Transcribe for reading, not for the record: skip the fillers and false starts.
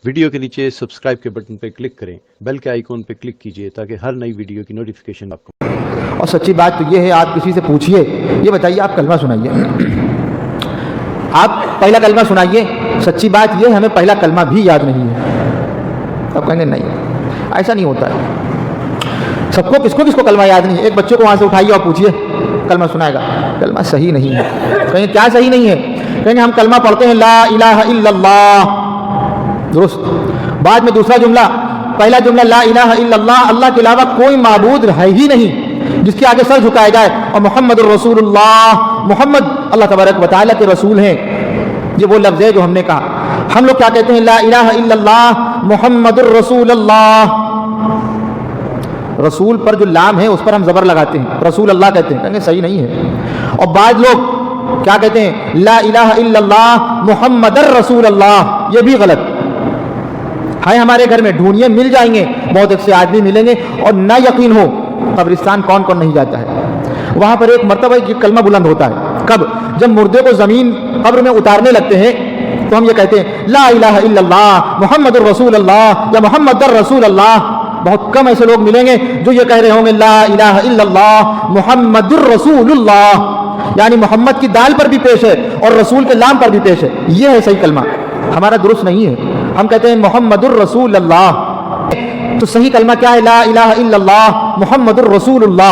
Video کے نیچے subscribe کے بٹن پہ کلک کریں، بیل کے آئیکن پہ کلک کیجئے تاکہ ہر نئی ویڈیو کی نوٹیفیکیشن آپ کو۔ اور سچی بات تو یہ ہے، آپ کسی سے پوچھئے، یہ بتائیے آپ کلمہ سنائیے، آپ پہلا کلمہ سنائیے، سچی بات یہ ہمیں پہلا کلمہ بھی یاد نہیں ہے۔ آپ کہیں گے نہیں، ایسا نہیں ہوتا ہے، سب کو کس کو کلمہ یاد نہیں ہے۔ ایک بچے کو وہاں سے اٹھائیے اور پوچھئے کلمہ سنائے گا، کلمہ صحیح نہیں ہے۔ کہیں کیا صحیح نہیں ہے؟ کہیں گے ہم کلمہ پڑھتے ہیں لا الہ الا اللہ، درست، بعد میں دوسرا جملہ، پہلا جملہ لا الہ الا اللہ، اللہ کے علاوہ کوئی معبود ہے ہی نہیں جس کے آگے سر جھکایا جائے، اور محمد الرسول اللہ، محمد اللہ تبارک و تعالیٰ کے رسول ہیں۔ یہ وہ لفظ ہے جو ہم نے کہا۔ ہم لوگ کیا کہتے ہیں؟ لا الہ الا اللہ محمد الرسول اللہ، رسول پر جو لام ہے اس پر ہم زبر لگاتے ہیں، رسول اللہ کہتے ہیں، کہیں گے صحیح نہیں ہے۔ اور بعض لوگ کیا کہتے ہیں؟ لا الہ الا اللہ محمد الرسول اللہ، یہ بھی غلط ہے۔ ہمارے گھر میں ڈھونڈیے، مل جائیں گے، بہت سے آدمی ملیں گے، اور نہ یقین ہو قبرستان کون کون نہیں جاتا ہے، وہاں پر ایک مرتبہ یہ کلمہ بلند ہوتا ہے۔ کب؟ جب مردے کو زمین قبر میں اتارنے لگتے ہیں تو ہم یہ کہتے ہیں لا الہ الا اللہ محمد الرسول اللہ یا محمد الرسول اللہ۔ بہت کم ایسے لوگ ملیں گے جو یہ کہہ رہے ہوں گے لا الہ الا اللہ محمد الرسول اللہ، یعنی محمد کی دال پر بھی پیش ہے اور رسول کے لام پر بھی پیش ہے۔ یہ ہے صحیح کلمہ، ہمارا درست نہیں ہے۔ ہم کہتے ہیں محمد الرسول اللہ، تو صحیح کلمہ کیا ہے؟ لا الہ الا اللہ محمد الرسول اللہ۔